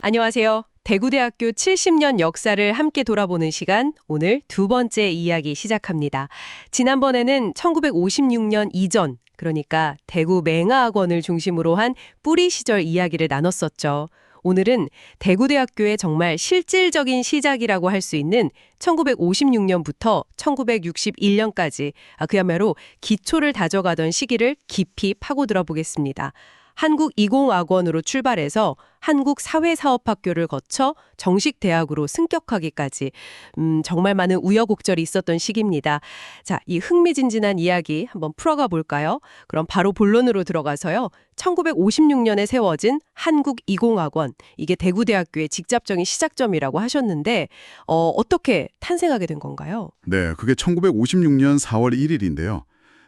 안녕하세요. 대구대학교 70년 역사를 함께 돌아보는 시간, 오늘 두 번째 이야기 시작합니다. 지난번에는 1956년 이전, 그러니까 대구 맹아학원을 중심으로 한 뿌리 시절 이야기를 나눴었죠. 오늘은 대구대학교의 정말 실질적인 시작이라고 할 수 있는 1956년부터 1961년까지 그야말로 기초를 다져가던 시기를 깊이 파고들어 보겠습니다. 한국이공학원으로 출발해서 한국사회사업학교를 거쳐 정식 대학으로 승격하기까지 정말 많은 우여곡절이 있었던 시기입니다. 자, 이 흥미진진한 이야기 한번 풀어가 볼까요? 그럼 바로 본론으로 들어가서요. 1956년에 세워진 한국이공학원, 이게 대구대학교의 직접적인 시작점이라고 하셨는데 어떻게 탄생하게 된 건가요? 네, 그게 1956년 4월 1일인데요.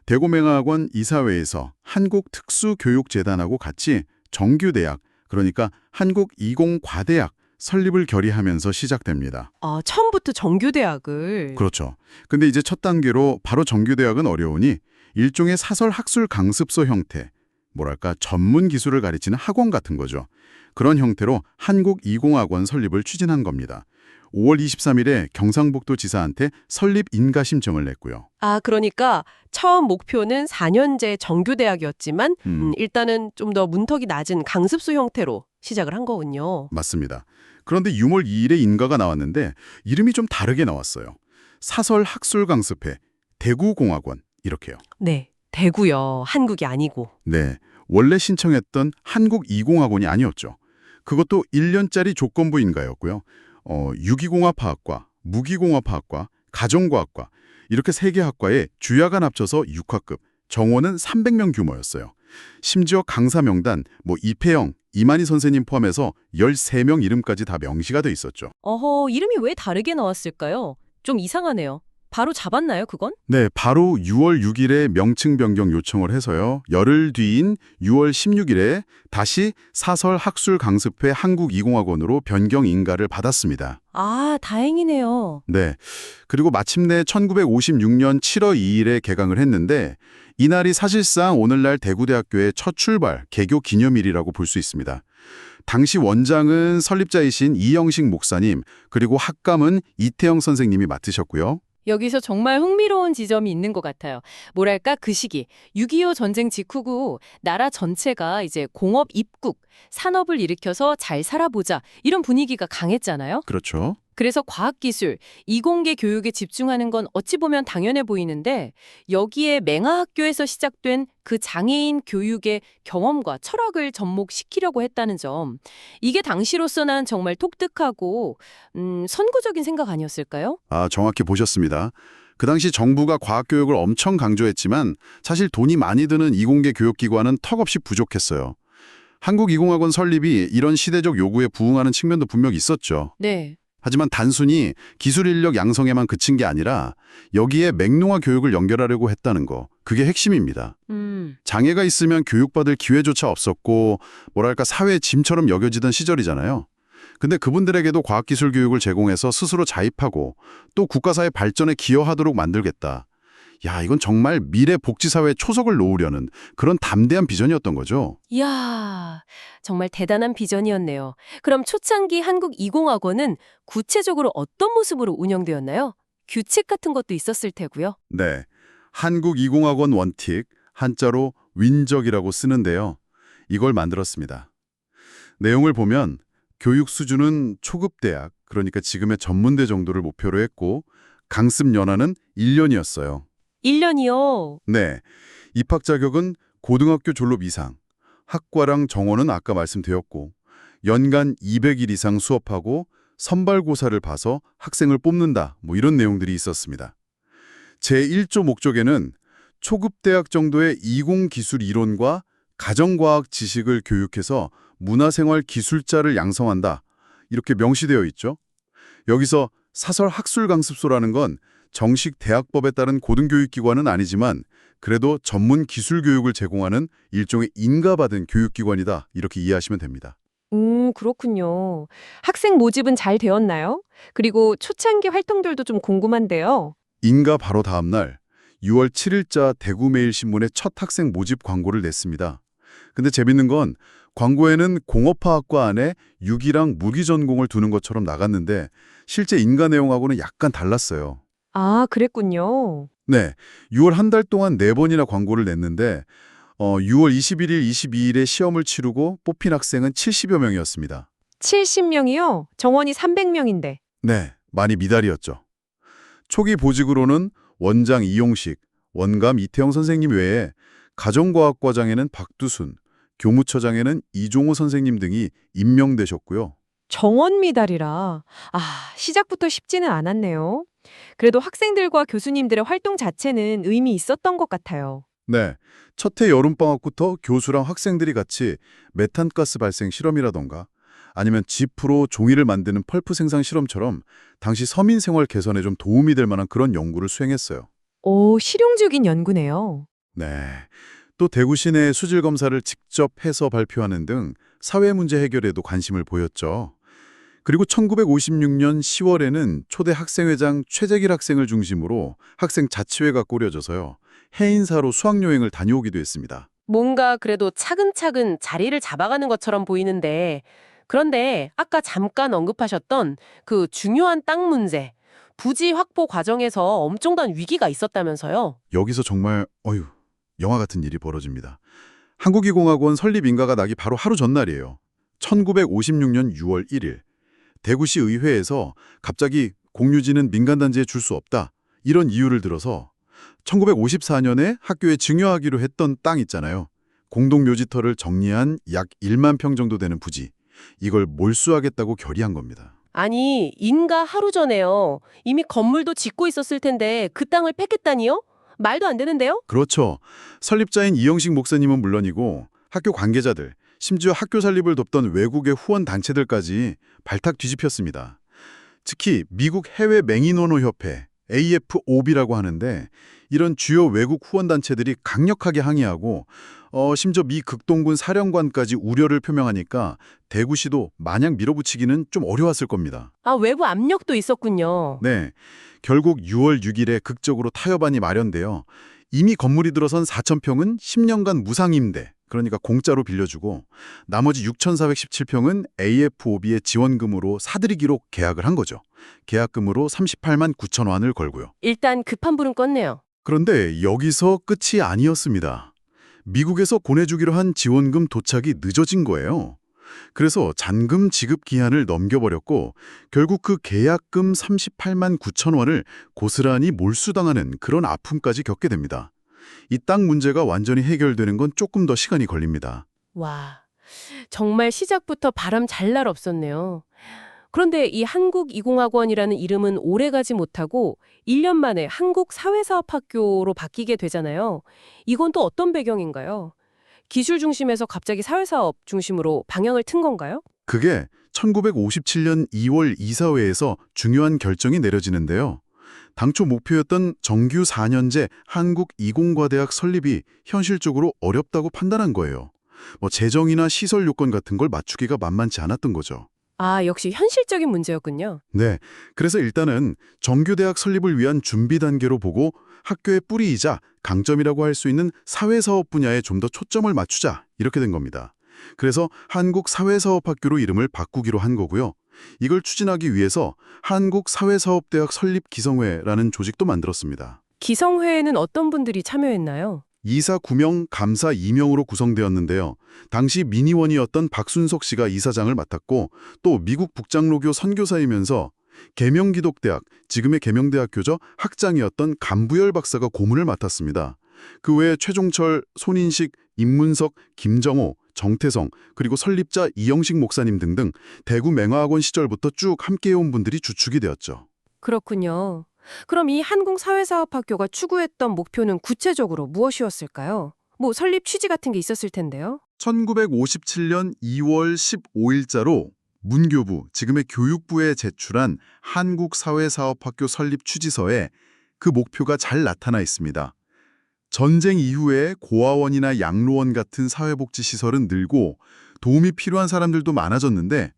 대구맹아학원 이사회에서 한국특수교육재단하고 같이 정규대학, 그러니까 한국이공과대학 설립을 결의하면서 시작됩니다. 처음부터 정규대학을. 그렇죠. 근데 이제 첫 단계로 바로 정규대학은 어려우니 일종의 사설학술 강습소 형태, 뭐랄까 전문 기술을 가르치는 학원 같은 거죠. 그런 형태로 한국이공학원 설립을 추진한 겁니다. 5월 23일에 경상북도 지사한테 설립 인가 신청을 냈고요. 그러니까 처음 목표는 4년제 정규대학이었지만 일단은 좀 더 문턱이 낮은 강습소 형태로 시작을 한 거군요. 맞습니다. 그런데 6월 2일에 인가가 나왔는데 이름이 좀 다르게 나왔어요. 사설학술강습회 대구공학원 이렇게요. 네, 대구요. 한국이 아니고. 네, 원래 신청했던 한국이공학원이 아니었죠. 그것도 1년짜리 조건부 인가였고요. 유기공학파학과, 무기공학파학과, 가정과학과 이렇게 3개 학과에 주야간 합쳐서 6화급, 정원은 300명 규모였어요. 심지어 강사 명단, 이패영, 이만희 선생님 포함해서 13명 이름까지 다 명시가 돼 있었죠. 이름이 왜 다르게 나왔을까요? 좀 이상하네요. 바로 잡았나요, 그건? 네, 바로 6월 6일에 명칭 변경 요청을 해서요. 열흘 뒤인 6월 16일에 다시 사설학술강습회 한국이공학원으로 변경 인가를 받았습니다. 다행이네요. 네, 그리고 마침내 1956년 7월 2일에 개강을 했는데 이날이 사실상 오늘날 대구대학교의 첫 출발, 개교 기념일이라고 볼 수 있습니다. 당시 원장은 설립자이신 이영식 목사님, 그리고 학감은 이태영 선생님이 맡으셨고요. 여기서 정말 흥미로운 지점이 있는 것 같아요. 뭐랄까 그 시기 6.25 전쟁 직후고 나라 전체가 이제 공업 입국, 산업을 일으켜서 잘 살아보자 이런 분위기가 강했잖아요. 그렇죠. 그래서 과학기술, 이공계 교육에 집중하는 건 어찌 보면 당연해 보이는데 여기에 맹아학교에서 시작된 그 장애인 교육의 경험과 철학을 접목시키려고 했다는 점, 이게 당시로서는 정말 독특하고 선구적인 생각 아니었을까요? 정확히 보셨습니다. 그 당시 정부가 과학교육을 엄청 강조했지만 사실 돈이 많이 드는 이공계 교육기관은 턱없이 부족했어요. 한국이공학원 설립이 이런 시대적 요구에 부응하는 측면도 분명 있었죠. 네. 하지만 단순히 기술 인력 양성에만 그친 게 아니라 여기에 맥농화 교육을 연결하려고 했다는 거, 그게 핵심입니다. 장애가 있으면 교육받을 기회조차 없었고 뭐랄까 사회의 짐처럼 여겨지던 시절이잖아요. 근데 그분들에게도 과학기술 교육을 제공해서 스스로 자립하고 또 국가사회 발전에 기여하도록 만들겠다. 야, 이건 정말 미래 복지사회의 초석을 놓으려는 그런 담대한 비전이었던 거죠. 이야, 정말 대단한 비전이었네요. 그럼 초창기 한국이공학원은 구체적으로 어떤 모습으로 운영되었나요? 규칙 같은 것도 있었을 테고요. 네, 한국이공학원 원칙, 한자로 윈적이라고 쓰는데요. 이걸 만들었습니다. 내용을 보면 교육 수준은 초급대학, 그러니까 지금의 전문대 정도를 목표로 했고 강습 연한은 1년이었어요. 1년이요? 네, 입학 자격은 고등학교 졸업 이상, 학과랑 정원은 아까 말씀드렸고 연간 200일 이상 수업하고 선발고사를 봐서 학생을 뽑는다, 이런 내용들이 있었습니다. 제1조 목적에는 초급대학 정도의 이공기술 이론과 가정과학 지식을 교육해서 문화생활 기술자를 양성한다, 이렇게 명시되어 있죠. 여기서 사설학술강습소라는 건 정식 대학법에 따른 고등교육기관은 아니지만 그래도 전문 기술 교육을 제공하는 일종의 인가받은 교육기관이다, 이렇게 이해하시면 됩니다. 그렇군요. 학생 모집은 잘 되었나요? 그리고 초창기 활동들도 좀 궁금한데요. 인가 바로 다음 날 6월 7일자 대구매일신문에 첫 학생 모집 광고를 냈습니다. 근데 재밌는 건 광고에는 공업화학과 안에 유기랑 무기 전공을 두는 것처럼 나갔는데 실제 인가 내용하고는 약간 달랐어요. 아, 그랬군요. 네, 6월 한 달 동안 4번이나 광고를 냈는데 6월 21일, 22일에 시험을 치르고 뽑힌 학생은 70여 명이었습니다. 70명이요? 정원이 300명인데. 네, 많이 미달이었죠. 초기 보직으로는 원장 이용식, 원감 이태영 선생님 외에 가정과학과장에는 박두순, 교무처장에는 이종호 선생님 등이 임명되셨고요. 정원 미달이라. 아, 시작부터 쉽지는 않았네요. 그래도 학생들과 교수님들의 활동 자체는 의미 있었던 것 같아요. 네, 첫 해 여름방학부터 교수랑 학생들이 같이 메탄가스 발생 실험이라던가 아니면 지프로 종이를 만드는 펄프 생산 실험처럼 당시 서민 생활 개선에 좀 도움이 될 만한 그런 연구를 수행했어요. 오, 실용적인 연구네요. 네, 또 대구 시내 수질 검사를 직접 해서 발표하는 등 사회 문제 해결에도 관심을 보였죠. 그리고 1956년 10월에는 초대 학생회장 최재길 학생을 중심으로 학생 자치회가 꾸려져서요. 해인사로 수학여행을 다녀오기도 했습니다. 뭔가 그래도 차근차근 자리를 잡아가는 것처럼 보이는데, 그런데 아까 잠깐 언급하셨던 그 중요한 땅 문제, 부지 확보 과정에서 엄청난 위기가 있었다면서요? 여기서 정말 영화 같은 일이 벌어집니다. 한국이공학원 설립 인가가 나기 바로 하루 전날이에요. 1956년 6월 1일 대구시 의회에서 갑자기 공유지는 민간단지에 줄 수 없다 이런 이유를 들어서 1954년에 학교에 증여하기로 했던 땅 있잖아요. 공동묘지터를 정리한 약 1만 평 정도 되는 부지. 이걸 몰수하겠다고 결의한 겁니다. 아니, 인가 하루 전에요. 이미 건물도 짓고 있었을 텐데 그 땅을 뺏겠다니요? 말도 안 되는데요? 그렇죠. 설립자인 이영식 목사님은 물론이고 학교 관계자들, 심지어 학교 설립을 돕던 외국의 후원 단체들까지 발탁 뒤집혔습니다. 특히 미국 해외 맹인원호협회, AFOB라고 하는데 이런 주요 외국 후원 단체들이 강력하게 항의하고 심지어 미 극동군 사령관까지 우려를 표명하니까 대구시도 마냥 밀어붙이기는 좀 어려웠을 겁니다. 아, 외부 압력도 있었군요. 네, 결국 6월 6일에 극적으로 타협안이 마련되어 이미 건물이 들어선 4,000평은 10년간 무상임대, 그러니까 공짜로 빌려주고 나머지 6,417평은 AFOB의 지원금으로 사들이기로 계약을 한 거죠. 계약금으로 38만 9천 원을 걸고요. 일단 급한 불은 껐네요. 그런데 여기서 끝이 아니었습니다. 미국에서 보내주기로 한 지원금 도착이 늦어진 거예요. 그래서 잔금 지급 기한을 넘겨버렸고 결국 그 계약금 38만 9천 원을 고스란히 몰수당하는 그런 아픔까지 겪게 됩니다. 이 땅 문제가 완전히 해결되는 건 조금 더 시간이 걸립니다. 와, 정말 시작부터 바람 잘 날 없었네요. 그런데 이 한국이공학원이라는 이름은 오래가지 못하고 1년 만에 한국사회사업학교로 바뀌게 되잖아요. 이건 또 어떤 배경인가요? 기술 중심에서 갑자기 사회사업 중심으로 방향을 튼 건가요? 그게 1957년 2월 이사회에서 중요한 결정이 내려지는데요. 당초 목표였던 정규 4년제 한국이공과대학 설립이 현실적으로 어렵다고 판단한 거예요. 재정이나 시설 요건 같은 걸 맞추기가 만만치 않았던 거죠. 아, 역시 현실적인 문제였군요. 네, 그래서 일단은 정규대학 설립을 위한 준비 단계로 보고 학교의 뿌리이자 강점이라고 할 수 있는 사회사업 분야에 좀 더 초점을 맞추자 이렇게 된 겁니다. 그래서 한국사회사업학교로 이름을 바꾸기로 한 거고요. 이걸 추진하기 위해서 한국사회사업대학 설립기성회라는 조직도 만들었습니다. 기성회에는 어떤 분들이 참여했나요? 이사 9명, 감사 2명으로 구성되었는데요. 당시 민의원이었던 박순석 씨가 이사장을 맡았고 또 미국 북장로교 선교사이면서 계명기독대학, 지금의 계명대학교죠, 학장이었던 감부열 박사가 고문을 맡았습니다. 그 외에 최종철, 손인식, 임문석, 김정호, 정태성, 그리고 설립자 이영식 목사님 등등 대구 맹화학원 시절부터 쭉 함께해온 분들이 주축이 되었죠. 그렇군요. 그럼 이 한국사회사업학교가 추구했던 목표는 구체적으로 무엇이었을까요? 설립 취지 같은 게 있었을 텐데요. 1957년 2월 15일자로 문교부, 지금의 교육부에 제출한 한국사회사업학교 설립 취지서에 그 목표가 잘 나타나 있습니다. 전쟁 이후에 고아원이나 양로원 같은 사회복지시설은 늘고 도움이 필요한 사람들도 많아졌는데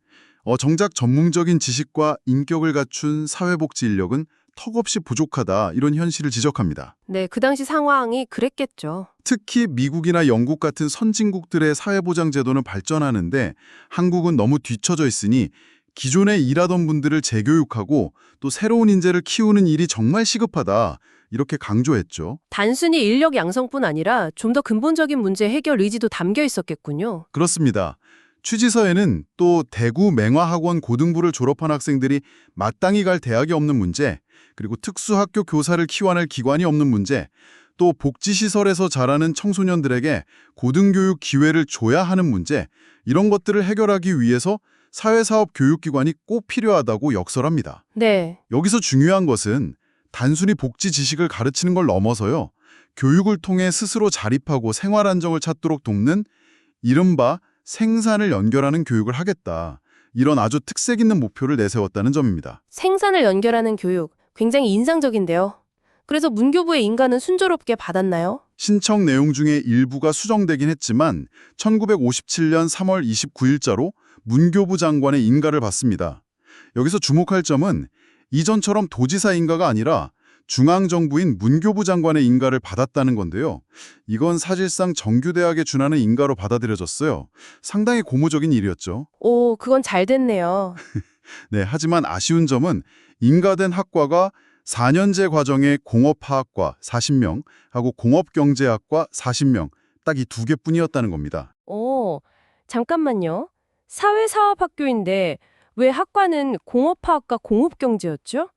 정작 전문적인 지식과 인격을 갖춘 사회복지 인력은 턱없이 부족하다 이런 현실을 지적합니다. 네, 그 당시 상황이 그랬겠죠. 특히 미국이나 영국 같은 선진국들의 사회보장제도는 발전하는데 한국은 너무 뒤처져 있으니 기존에 일하던 분들을 재교육하고 또 새로운 인재를 키우는 일이 정말 시급하다. 이렇게 강조했죠. 단순히 인력 양성뿐 아니라 좀 더 근본적인 문제 해결 의지도 담겨 있었겠군요. 그렇습니다. 취지서에는 또 대구 맹화학원 고등부를 졸업한 학생들이 마땅히 갈 대학이 없는 문제, 그리고 특수학교 교사를 키워낼 기관이 없는 문제, 또 복지시설에서 자라는 청소년들에게 고등교육 기회를 줘야 하는 문제, 이런 것들을 해결하기 위해서 사회사업 교육기관이 꼭 필요하다고 역설합니다. 네. 여기서 중요한 것은 단순히 복지 지식을 가르치는 걸 넘어서요. 교육을 통해 스스로 자립하고 생활 안정을 찾도록 돕는 이른바 생산을 연결하는 교육을 하겠다. 이런 아주 특색 있는 목표를 내세웠다는 점입니다. 생산을 연결하는 교육, 굉장히 인상적인데요. 그래서 문교부의 인가는 순조롭게 받았나요? 신청 내용 중에 일부가 수정되긴 했지만 1957년 3월 29일자로 문교부 장관의 인가를 받습니다. 여기서 주목할 점은 이전처럼 도지사 인가가 아니라 중앙정부인 문교부 장관의 인가를 받았다는 건데요. 이건 사실상 정규대학에 준하는 인가로 받아들여졌어요. 상당히 고무적인 일이었죠. 오, 그건 잘 됐네요. 네, 하지만 아쉬운 점은 인가된 학과가 4년제 과정의 공업화학과 40명 하고 공업경제학과 40명, 딱 이 두 개뿐이었다는 겁니다. 오, 잠깐만요. 사회사업학교인데 왜 학과는 공업화학과 공업경제였죠?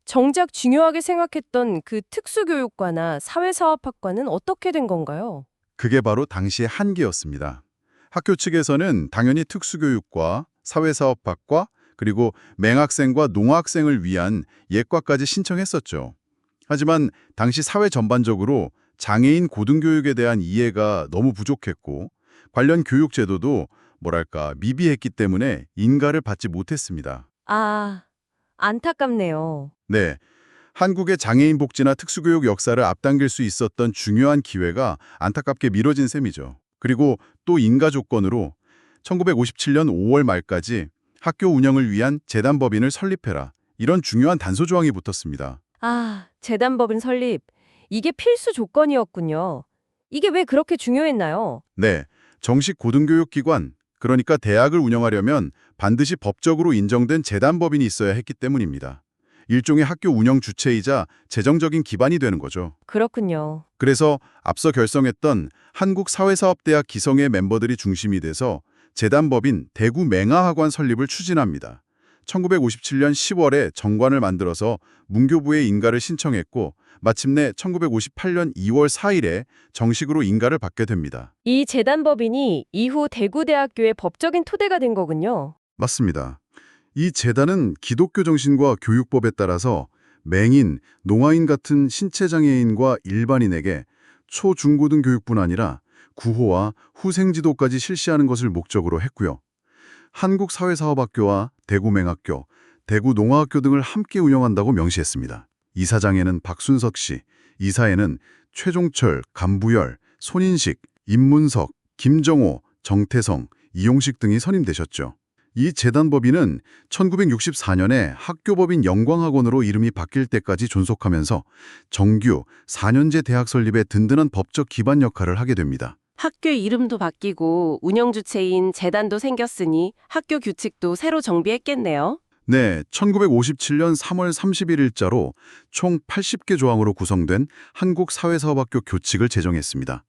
정작 중요하게 생각했던 그 특수교육과나 사회사업학과는 어떻게 된 건가요? 그게 바로 당시의 한계였습니다. 학교 측에서는 당연히 특수교육과 사회사업학과 그리고 맹학생과 농학생을 위한 예과까지 신청했었죠. 하지만 당시 사회 전반적으로 장애인 고등교육에 대한 이해가 너무 부족했고 관련 교육 제도도 미비했기 때문에 인가를 받지 못했습니다. 아, 안타깝네요. 네, 한국의 장애인 복지나 특수교육 역사를 앞당길 수 있었던 중요한 기회가 안타깝게 미뤄진 셈이죠. 그리고 또 인가 조건으로 1957년 5월 말까지 학교 운영을 위한 재단법인을 설립해라. 이런 중요한 단서 조항이 붙었습니다. 아, 재단법인 설립. 이게 필수 조건이었군요. 이게 왜 그렇게 중요했나요? 네, 정식 고등교육기관, 그러니까 대학을 운영하려면 반드시 법적으로 인정된 재단법인이 있어야 했기 때문입니다. 일종의 학교 운영 주체이자 재정적인 기반이 되는 거죠. 그렇군요. 그래서 앞서 결성했던 한국사회사업대학 기성의 멤버들이 중심이 돼서 재단법인 대구 맹화학원 설립을 추진합니다. 1957년 10월에 정관을 만들어서 문교부에 인가를 신청했고 마침내 1958년 2월 4일에 정식으로 인가를 받게 됩니다. 이 재단법인이 이후 대구대학교의 법적인 토대가 된 거군요. 맞습니다. 이 재단은 기독교 정신과 교육법에 따라서 맹인, 농아인 같은 신체장애인과 일반인에게 초, 중고등 교육뿐 아니라 구호와 후생지도까지 실시하는 것을 목적으로 했고요. 한국사회사업학교와 대구맹학교, 대구농아학교 등을 함께 운영한다고 명시했습니다. 이사장에는 박순석 씨, 이사에는 최종철, 감부열, 손인식, 임문석, 김정호, 정태성, 이용식 등이 선임되셨죠. 이 재단법인은 1964년에 학교법인 영광학원으로 이름이 바뀔 때까지 존속하면서 정규 4년제 대학 설립에 든든한 법적 기반 역할을 하게 됩니다. 학교 이름도 바뀌고 운영 주체인 재단도 생겼으니 학교 규칙도 새로 정비했겠네요. 네, 1957년 3월 31일자로 총 80개 조항으로 구성된 한국사회사업학교 교칙을 제정했습니다.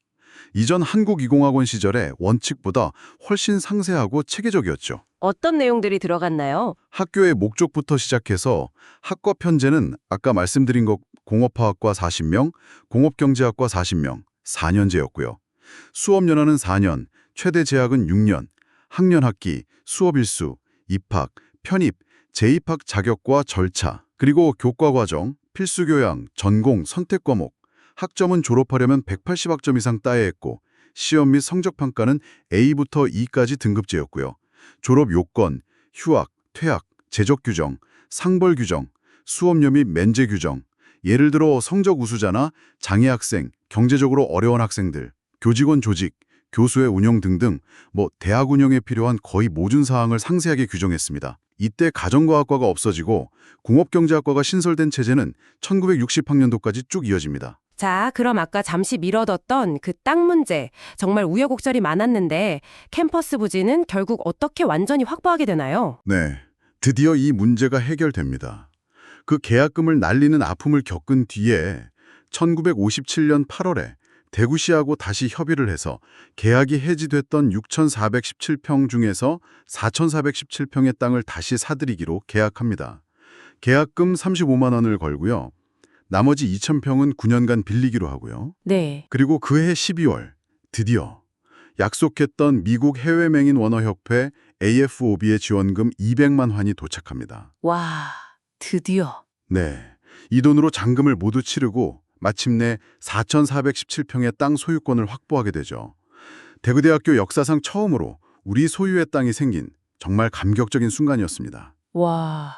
이전 한국이공학원 시절의 원칙보다 훨씬 상세하고 체계적이었죠. 어떤 내용들이 들어갔나요? 학교의 목적부터 시작해서 학과 편제는 아까 말씀드린 것 공업화학과 40명, 공업경제학과 40명, 4년제였고요. 수업 연한은 4년, 최대 재학은 6년, 학년 학기, 수업 일수, 입학, 편입, 재입학 자격과 절차, 그리고 교과 과정, 필수 교양, 전공, 선택 과목, 학점은 졸업하려면 180학점 이상 따야 했고 시험 및 성적 평가는 A부터 E까지 등급제였고요. 졸업 요건, 휴학, 퇴학, 재적 규정, 상벌 규정, 수업료 및 면제 규정, 예를 들어 성적 우수자나 장애 학생, 경제적으로 어려운 학생들, 교직원 조직, 교수의 운영 등등 대학 운영에 필요한 거의 모든 사항을 상세하게 규정했습니다. 이때 가정과학과가 없어지고 공업경제학과가 신설된 체제는 1960학년도까지 쭉 이어집니다. 자, 그럼 아까 잠시 미뤄뒀던 그 땅 문제, 정말 우여곡절이 많았는데 캠퍼스 부지는 결국 어떻게 완전히 확보하게 되나요? 네, 드디어 이 문제가 해결됩니다. 그 계약금을 날리는 아픔을 겪은 뒤에 1957년 8월에 대구시하고 다시 협의를 해서 계약이 해지됐던 6,417평 중에서 4,417평의 땅을 다시 사들이기로 계약합니다. 계약금 35만 원을 걸고요. 나머지 2,000평은 9년간 빌리기로 하고요. 네. 그리고 그해 12월 드디어 약속했던 미국 해외맹인 원어협회 AFOB의 지원금 200만 환이 도착합니다. 와, 드디어. 네, 이 돈으로 잔금을 모두 치르고 마침내 4,417평의 땅 소유권을 확보하게 되죠. 대구대학교 역사상 처음으로 우리 소유의 땅이 생긴 정말 감격적인 순간이었습니다. 와,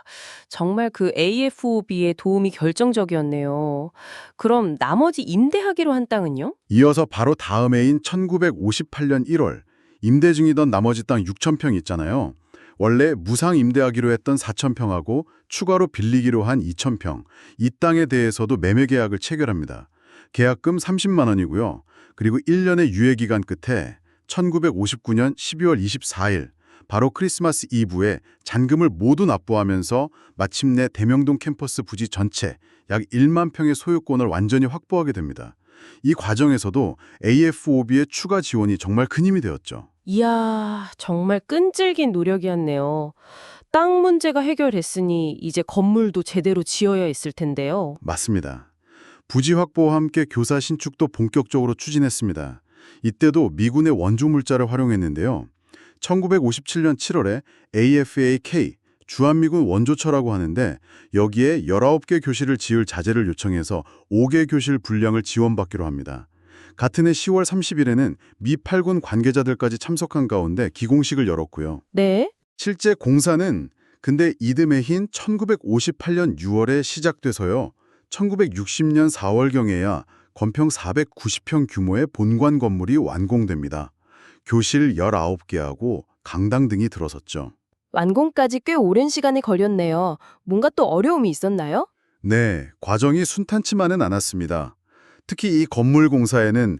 정말 그 AFOB의 도움이 결정적이었네요. 그럼 나머지 임대하기로 한 땅은요? 이어서 바로 다음 해인 1958년 1월 임대 중이던 나머지 땅 6,000평 있잖아요. 원래 무상 임대하기로 했던 4,000평하고 추가로 빌리기로 한 2,000평, 이 땅에 대해서도 매매 계약을 체결합니다. 계약금 30만 원이고요. 그리고 1년의 유예기간 끝에 1959년 12월 24일 바로 크리스마스 이브에 잔금을 모두 납부하면서 마침내 대명동 캠퍼스 부지 전체 약 1만 평의 소유권을 완전히 확보하게 됩니다. 이 과정에서도 AFOB의 추가 지원이 정말 큰 힘이 되었죠. 이야, 정말 끈질긴 노력이었네요. 땅 문제가 해결됐으니 이제 건물도 제대로 지어야 했을 텐데요. 맞습니다. 부지 확보와 함께 교사 신축도 본격적으로 추진했습니다. 이때도 미군의 원조 물자를 활용했는데요. 1957년 7월에 AFAK, 주한미군 원조처라고 하는데 여기에 19개 교실을 지을 자재를 요청해서 5개 교실 분량을 지원받기로 합니다. 같은 해 10월 30일에는 미 8군 관계자들까지 참석한 가운데 기공식을 열었고요. 네? 실제 공사는 근데 이듬해인 1958년 6월에 시작돼서요. 1960년 4월경에야 건평 490평 규모의 본관 건물이 완공됩니다. 교실 19개하고 강당 등이 들어섰죠. 완공까지 꽤 오랜 시간이 걸렸네요. 뭔가 또 어려움이 있었나요? 네, 과정이 순탄치만은 않았습니다. 특히 이 건물 공사에는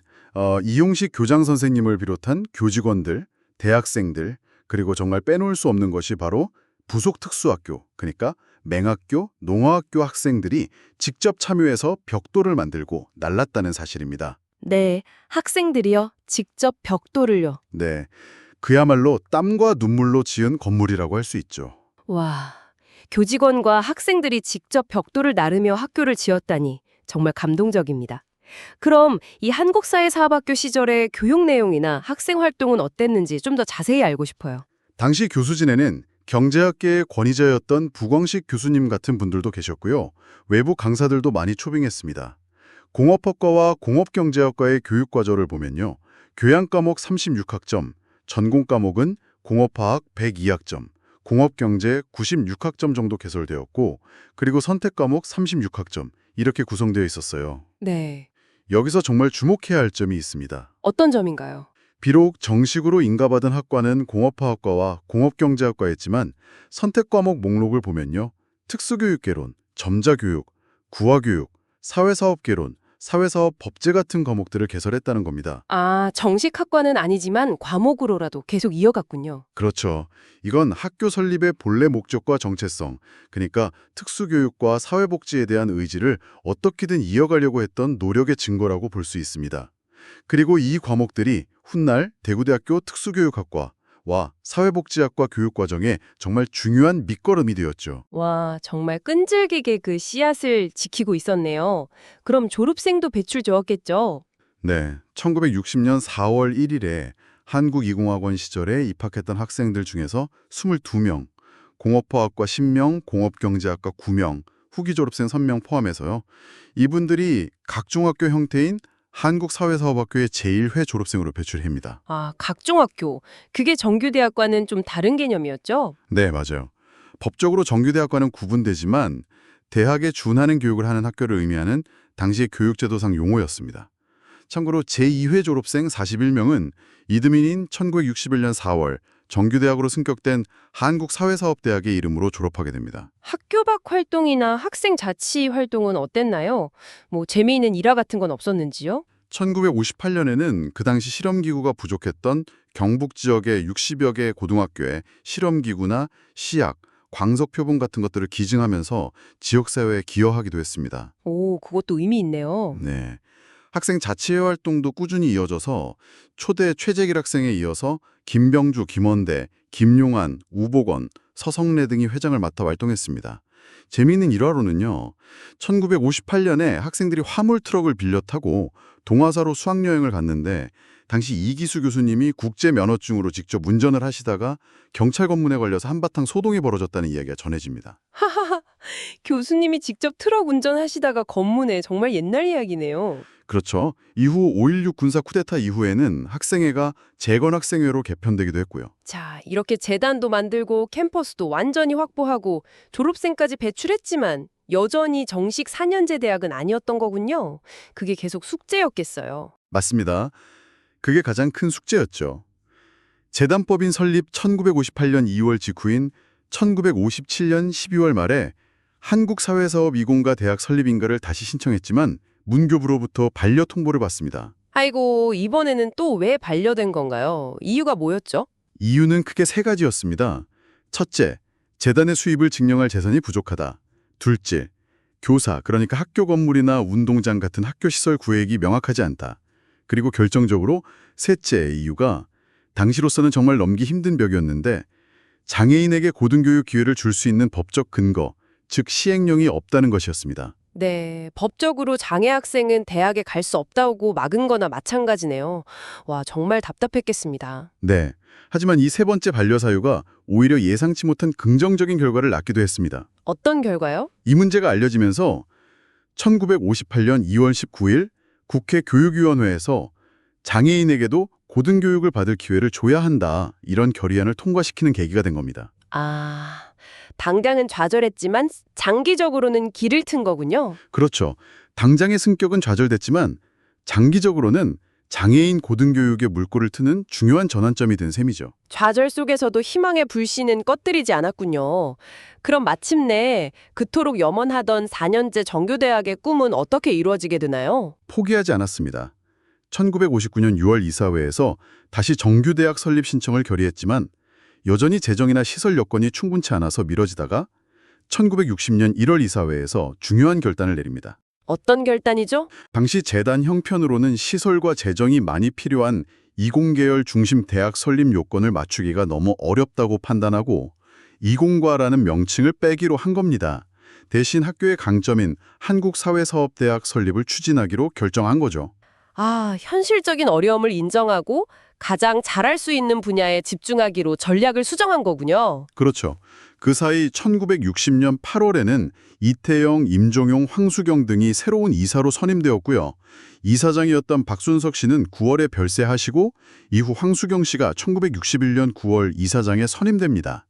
이용식 교장 선생님을 비롯한 교직원들, 대학생들, 그리고 정말 빼놓을 수 없는 것이 바로 부속 특수학교, 그러니까 맹학교, 농어학교 학생들이 직접 참여해서 벽돌을 만들고 날랐다는 사실입니다. 네, 학생들이요. 직접 벽돌을요. 네, 그야말로 땀과 눈물로 지은 건물이라고 할 수 있죠. 와, 교직원과 학생들이 직접 벽돌을 나르며 학교를 지었다니 정말 감동적입니다. 그럼 이 한국사회사업학교 시절의 교육 내용이나 학생 활동은 어땠는지 좀 더 자세히 알고 싶어요. 당시 교수진에는 경제학계의 권위자였던 부광식 교수님 같은 분들도 계셨고요. 외부 강사들도 많이 초빙했습니다. 공업학과와 공업경제학과의 교육과정을 보면요. 교양 과목 36학점, 전공 과목은 공업화학 102학점, 공업경제 96학점 정도 개설되었고 그리고 선택 과목 36학점 이렇게 구성되어 있었어요. 네. 여기서 정말 주목해야 할 점이 있습니다. 어떤 점인가요? 비록 정식으로 인가받은 학과는 공업화학과와 공업경제학과였지만 선택 과목 목록을 보면요. 특수교육개론, 점자교육, 구화교육, 사회사업개론, 사회사업 법제 같은 과목들을 개설했다는 겁니다. 아, 정식 학과는 아니지만 과목으로라도 계속 이어갔군요. 그렇죠. 이건 학교 설립의 본래 목적과 정체성, 그러니까 특수교육과 사회복지에 대한 의지를 어떻게든 이어가려고 했던 노력의 증거라고 볼 수 있습니다. 그리고 이 과목들이 훗날 대구대학교 특수교육학과와 사회복지학과 교육과정에 정말 중요한 밑거름이 되었죠. 와, 정말 끈질기게 그 씨앗을 지키고 있었네요. 그럼 졸업생도 배출되었겠죠? 네, 1960년 4월 1일에 한국이공학원 시절에 입학했던 학생들 중에서 22명, 공업화학과 10명, 공업경제학과 9명, 후기 졸업생 3명 포함해서요. 이분들이 각 중학교 형태인 한국사회사업학교의 제1회 졸업생으로 배출합니다. 아, 각종학교. 그게 정규대학과는 좀 다른 개념이었죠? 네, 맞아요. 법적으로 정규대학과는 구분되지만 대학에 준하는 교육을 하는 학교를 의미하는 당시의 교육제도상 용어였습니다. 참고로 제2회 졸업생 41명은 이듬해인 1961년 4월 정규대학으로 승격된 한국사회사업대학의 이름으로 졸업하게 됩니다. 학교 밖 활동이나 학생 자치 활동은 어땠나요? 뭐 재미있는 일화 같은 건 없었는지요? 1958년에는 그 당시 실험기구가 부족했던 경북 지역의 60여 개 고등학교에 실험기구나 시약, 광석표본 같은 것들을 기증하면서 지역사회에 기여하기도 했습니다. 오, 그것도 의미 있네요. 네. 학생 자치회 활동도 꾸준히 이어져서 초대 최재길 학생에 이어서 김병주, 김원대, 김용환, 우복원, 서성래 등이 회장을 맡아 활동했습니다. 재미있는 일화로는요. 1958년에 학생들이 화물 트럭을 빌려 타고 동화사로 수학여행을 갔는데 당시 이기수 교수님이 국제면허증으로 직접 운전을 하시다가 경찰 검문에 걸려서 한바탕 소동이 벌어졌다는 이야기가 전해집니다. 하하하, 교수님이 직접 트럭 운전하시다가 검문에 정말 옛날 이야기네요. 그렇죠. 이후 5.16 군사 쿠데타 이후에는 학생회가 재건학생회로 개편되기도 했고요. 자, 이렇게 재단도 만들고 캠퍼스도 완전히 확보하고 졸업생까지 배출했지만 여전히 정식 4년제 대학은 아니었던 거군요. 그게 계속 숙제였겠어요. 맞습니다. 그게 가장 큰 숙제였죠. 재단법인 설립 1958년 2월 직후인 1957년 12월 말에 한국사회사업 이공가 대학 설립 인가를 다시 신청했지만 문교부로부터 반려 통보를 받습니다. 아이고, 이번에는 또 왜 반려된 건가요? 이유가 뭐였죠? 이유는 크게 세 가지였습니다. 첫째, 재단의 수입을 증명할 재산이 부족하다. 둘째, 교사, 그러니까 학교 건물이나 운동장 같은 학교 시설 구획이 명확하지 않다. 그리고 결정적으로 셋째 이유가 당시로서는 정말 넘기 힘든 벽이었는데 장애인에게 고등교육 기회를 줄 수 있는 법적 근거, 즉 시행령이 없다는 것이었습니다. 네, 법적으로 장애 학생은 대학에 갈 수 없다고 막은 거나 마찬가지네요. 와, 정말 답답했겠습니다. 네. 하지만 이 세 번째 반려 사유가 오히려 예상치 못한 긍정적인 결과를 낳기도 했습니다. 어떤 결과요? 이 문제가 알려지면서 1958년 2월 19일 국회 교육위원회에서 장애인에게도 고등교육을 받을 기회를 줘야 한다, 이런 결의안을 통과시키는 계기가 된 겁니다. 아, 당장은 좌절했지만 장기적으로는 길을 튼 거군요. 그렇죠. 당장의 승격은 좌절됐지만 장기적으로는 장애인 고등교육의 물꼬를 트는 중요한 전환점이 된 셈이죠. 좌절 속에서도 희망의 불씨는 꺼뜨리지 않았군요. 그럼 마침내 그토록 염원하던 4년제 정규대학의 꿈은 어떻게 이루어지게 되나요? 포기하지 않았습니다. 1959년 6월 이사회에서 다시 정규대학 설립 신청을 결의했지만 여전히 재정이나 시설 여건이 충분치 않아서 미뤄지다가 1960년 1월 이사회에서 중요한 결단을 내립니다. 어떤 결단이죠? 당시 재단 형편으로는 시설과 재정이 많이 필요한 이공계열 중심 대학 설립 요건을 맞추기가 너무 어렵다고 판단하고 이공과라는 명칭을 빼기로 한 겁니다. 대신 학교의 강점인 한국사회사업대학 설립을 추진하기로 결정한 거죠. 아, 현실적인 어려움을 인정하고 가장 잘할 수 있는 분야에 집중하기로 전략을 수정한 거군요. 그렇죠. 그 사이 1960년 8월에는 이태영, 임종용, 황수경 등이 새로운 이사로 선임되었고요. 이사장이었던 박순석 씨는 9월에 별세하시고 이후 황수경 씨가 1961년 9월 이사장에 선임됩니다.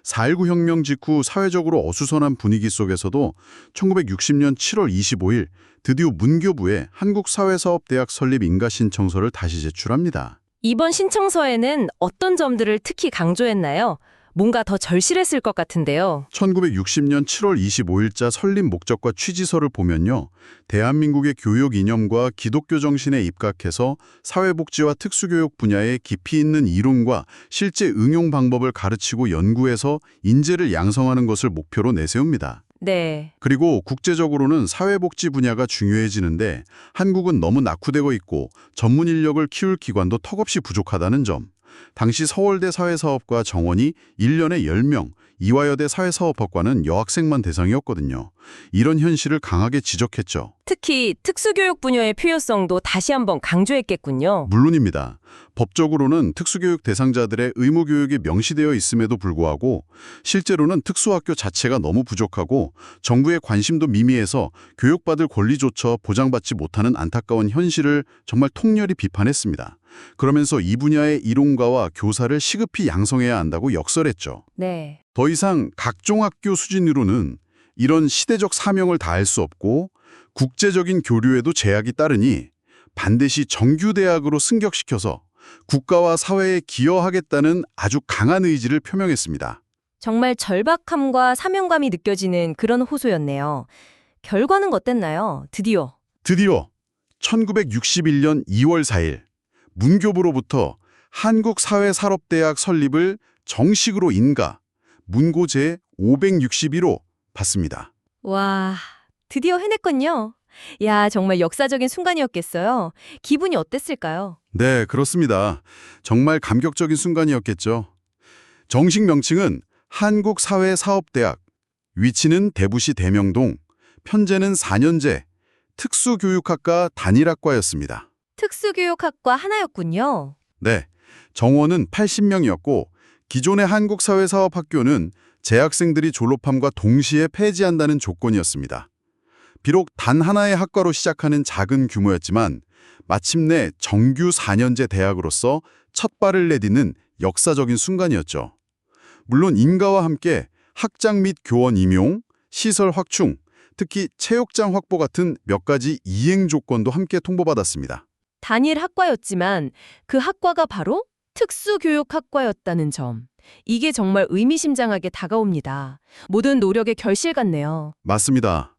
4.19 혁명 직후 사회적으로 어수선한 분위기 속에서도 1960년 7월 25일 드디어 문교부에 한국사회사업대학 설립 인가 신청서를 다시 제출합니다. 이번 신청서에는 어떤 점들을 특히 강조했나요? 뭔가 더 절실했을 것 같은데요. 1960년 7월 25일자 설립 목적과 취지서를 보면요. 대한민국의 교육 이념과 기독교 정신에 입각해서 사회복지와 특수교육 분야에 깊이 있는 이론과 실제 응용 방법을 가르치고 연구해서 인재를 양성하는 것을 목표로 내세웁니다. 네. 그리고 국제적으로는 사회복지 분야가 중요해지는데 한국은 너무 낙후되고 있고 전문 인력을 키울 기관도 턱없이 부족하다는 점. 당시 서울대 사회사업과 정원이 1년에 10명, 이화여대 사회사업학과는 여학생만 대상이었거든요. 이런 현실을 강하게 지적했죠. 특히 특수교육 분야의 필요성도 다시 한번 강조했겠군요. 물론입니다. 법적으로는 특수교육 대상자들의 의무교육이 명시되어 있음에도 불구하고 실제로는 특수학교 자체가 너무 부족하고 정부의 관심도 미미해서 교육받을 권리조차 보장받지 못하는 안타까운 현실을 정말 통렬히 비판했습니다. 그러면서 이 분야의 이론가와 교사를 시급히 양성해야 한다고 역설했죠. 네. 더 이상 각종 학교 수준으로는 이런 시대적 사명을 다할 수 없고 국제적인 교류에도 제약이 따르니 반드시 정규대학으로 승격시켜서 국가와 사회에 기여하겠다는 아주 강한 의지를 표명했습니다. 정말 절박함과 사명감이 느껴지는 그런 호소였네요. 결과는 어땠나요? 드디어. 1961년 2월 4일 문교부로부터 한국사회산업대학 설립을 정식으로 인가, 문고 제561호 받습니다. 와, 드디어 해냈군요. 야, 정말 역사적인 순간이었겠어요. 기분이 어땠을까요? 네, 그렇습니다. 정말 감격적인 순간이었겠죠. 정식 명칭은 한국사회사업대학, 위치는 대구시 대명동, 편제는 4년제, 특수교육학과 단일학과였습니다. 특수교육학과 하나였군요. 네, 정원은 80명이었고 기존의 한국사회사업학교는 재학생들이 졸업함과 동시에 폐지한다는 조건이었습니다. 비록 단 하나의 학과로 시작하는 작은 규모였지만 마침내 정규 4년제 대학으로서 첫 발을 내딛는 역사적인 순간이었죠. 물론 인가와 함께 학장 및 교원 임용, 시설 확충, 특히 체육장 확보 같은 몇 가지 이행 조건도 함께 통보받았습니다. 단일 학과였지만 그 학과가 바로 특수교육학과였다는 점. 이게 정말 의미심장하게 다가옵니다. 모든 노력의 결실 같네요. 맞습니다.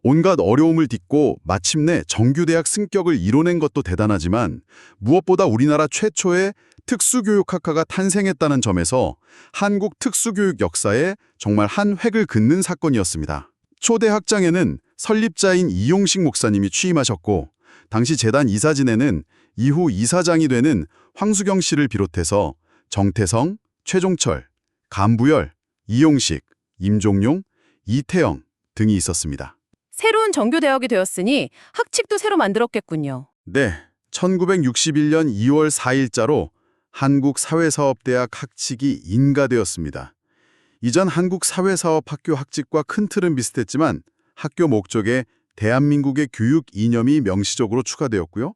온갖 어려움을 딛고 마침내 정규대학 승격을 이뤄낸 것도 대단하지만 무엇보다 우리나라 최초의 특수교육학과가 탄생했다는 점에서 한국 특수교육 역사에 정말 한 획을 긋는 사건이었습니다. 초대 학장에는 설립자인 이용식 목사님이 취임하셨고 당시 재단 이사진에는 이후 이사장이 되는 황수경 씨를 비롯해서 정태성, 최종철, 감부열, 이용식, 임종용, 이태영 등이 있었습니다. 새로운 정규대학이 되었으니 학칙도 새로 만들었겠군요. 네, 1961년 2월 4일자로 한국사회사업대학 학칙이 인가되었습니다. 이전 한국사회사업학교 학칙과 큰 틀은 비슷했지만 학교 목적에 대한민국의 교육 이념이 명시적으로 추가되었고요.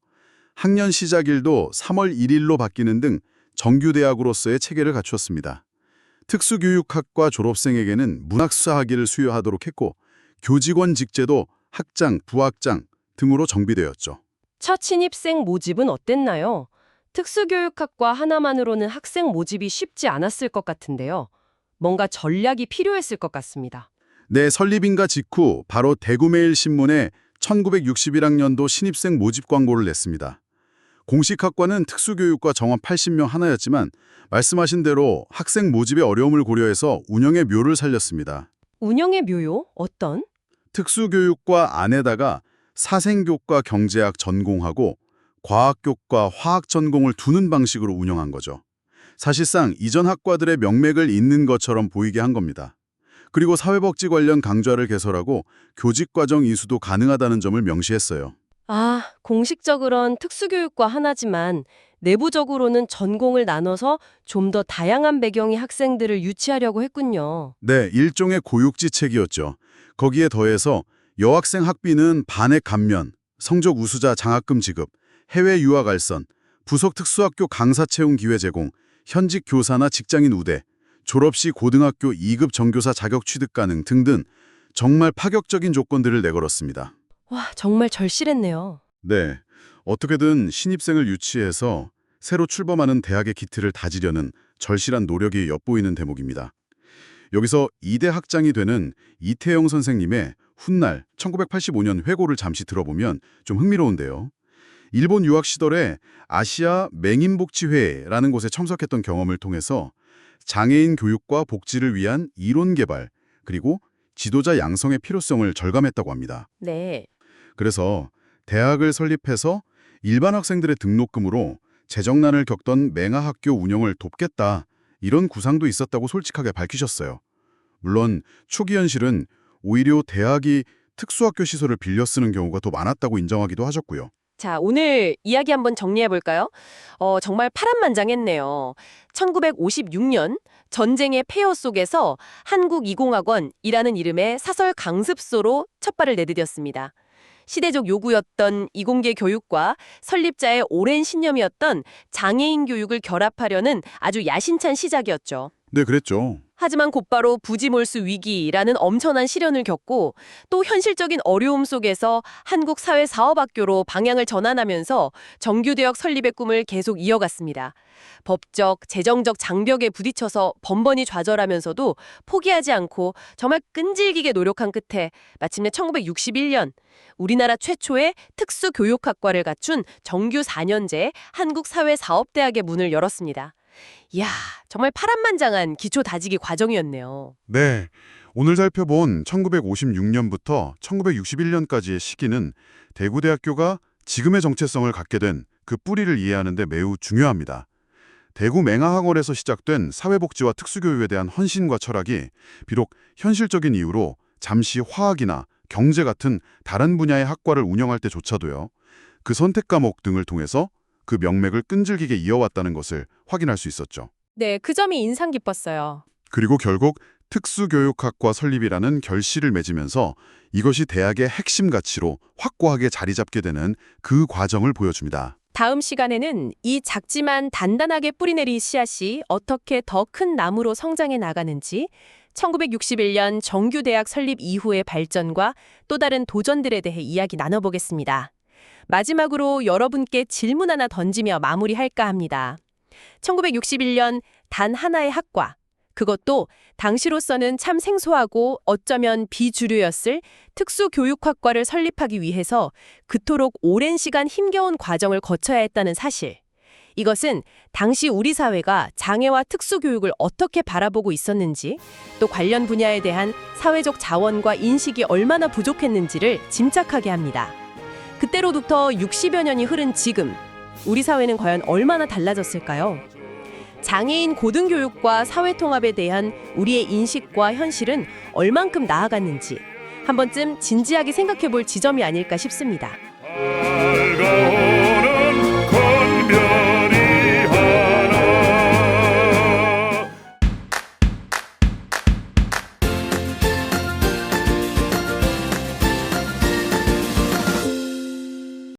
학년 시작일도 3월 1일로 바뀌는 등 정규대학으로서의 체계를 갖추었습니다. 특수교육학과 졸업생에게는 문학수사학위를 수여하도록 했고 교직원 직제도 학장, 부학장 등으로 정비되었죠. 첫 신입생 모집은 어땠나요? 특수교육학과 하나만으로는 학생 모집이 쉽지 않았을 것 같은데요. 뭔가 전략이 필요했을 것 같습니다. 네, 설립인가 직후 바로 대구매일신문에 1961학년도 신입생 모집 광고를 냈습니다. 공식 학과는 특수교육과 정원 80명 하나였지만 말씀하신 대로 학생 모집의 어려움을 고려해서 운영의 묘를 살렸습니다. 운영의 묘요? 어떤? 특수교육과 안에다가 사생교과 경제학 전공하고 과학교과 화학 전공을 두는 방식으로 운영한 거죠. 사실상 이전 학과들의 명맥을 잇는 것처럼 보이게 한 겁니다. 그리고 사회복지 관련 강좌를 개설하고 교직과정 이수도 가능하다는 점을 명시했어요. 아, 공식적으론 특수교육과 하나지만 내부적으로는 전공을 나눠서 좀 더 다양한 배경의 학생들을 유치하려고 했군요. 네, 일종의 고육지책이었죠. 거기에 더해서 여학생 학비는 반액 감면, 성적 우수자 장학금 지급, 해외 유학 알선, 부속 특수학교 강사 채용 기회 제공, 현직 교사나 직장인 우대, 졸업 시 고등학교 2급 정교사 자격 취득 가능 등등 정말 파격적인 조건들을 내걸었습니다. 와, 정말 절실했네요. 네, 어떻게든 신입생을 유치해서 새로 출범하는 대학의 기틀을 다지려는 절실한 노력이 엿보이는 대목입니다. 여기서 2대 학장이 되는 이태영 선생님의 훗날 1985년 회고를 잠시 들어보면 좀 흥미로운데요. 일본 유학 시절에 아시아 맹인복지회라는 곳에 참석했던 경험을 통해서 장애인 교육과 복지를 위한 이론 개발, 그리고 지도자 양성의 필요성을 절감했다고 합니다. 네. 그래서 대학을 설립해서 일반 학생들의 등록금으로 재정난을 겪던 맹아학교 운영을 돕겠다, 이런 구상도 있었다고 솔직하게 밝히셨어요. 물론 초기 현실은 오히려 대학이 특수학교 시설을 빌려 쓰는 경우가 더 많았다고 인정하기도 하셨고요. 자, 오늘 이야기 한번 정리해 볼까요? 정말 파란만장했네요. 1956년 전쟁의 폐허 속에서 한국이공학원이라는 이름의 사설 강습소로 첫 발을 내디뎠습니다. 시대적 요구였던 이공계 교육과 설립자의 오랜 신념이었던 장애인 교육을 결합하려는 아주 야심찬 시작이었죠. 네, 그랬죠. 하지만 곧바로 부지몰수 위기라는 엄청난 시련을 겪고 또 현실적인 어려움 속에서 한국 사회 사업학교로 방향을 전환하면서 정규대학 설립의 꿈을 계속 이어갔습니다. 법적, 재정적 장벽에 부딪혀서 번번이 좌절하면서도 포기하지 않고 정말 끈질기게 노력한 끝에 마침내 1961년 우리나라 최초의 특수교육학과를 갖춘 정규 4년제 한국사회사업대학의 문을 열었습니다. 이야, 정말 파란만장한 기초 다지기 과정이었네요. 네, 오늘 살펴본 1956년부터 1961년까지의 시기는 대구대학교가 지금의 정체성을 갖게 된 그 뿌리를 이해하는 데 매우 중요합니다. 대구 맹아학원에서 시작된 사회복지와 특수교육에 대한 헌신과 철학이 비록 현실적인 이유로 잠시 화학이나 경제 같은 다른 분야의 학과를 운영할 때조차도요. 그 선택 과목 등을 통해서 그 명맥을 끈질기게 이어왔다는 것을 확인할 수 있었죠. 네, 그 점이 인상 깊었어요. 그리고 결국 특수교육학과 설립이라는 결실을 맺으면서 이것이 대학의 핵심 가치로 확고하게 자리 잡게 되는 그 과정을 보여줍니다. 다음 시간에는 이 작지만 단단하게 뿌리내린 씨앗이 어떻게 더 큰 나무로 성장해 나가는지, 1961년 정규대학 설립 이후의 발전과 또 다른 도전들에 대해 이야기 나눠보겠습니다. 마지막으로 여러분께 질문 하나 던지며 마무리할까 합니다. 1961년 단 하나의 학과, 그것도 당시로서는 참 생소하고 어쩌면 비주류였을 특수교육학과를 설립하기 위해서 그토록 오랜 시간 힘겨운 과정을 거쳐야 했다는 사실. 이것은 당시 우리 사회가 장애와 특수교육을 어떻게 바라보고 있었는지, 또 관련 분야에 대한 사회적 자원과 인식이 얼마나 부족했는지를 짐작하게 합니다. 그때로부터 60여 년이 흐른 지금, 우리 사회는 과연 얼마나 달라졌을까요? 장애인 고등교육과 사회통합에 대한 우리의 인식과 현실은 얼만큼 나아갔는지 한 번쯤 진지하게 생각해 볼 지점이 아닐까 싶습니다.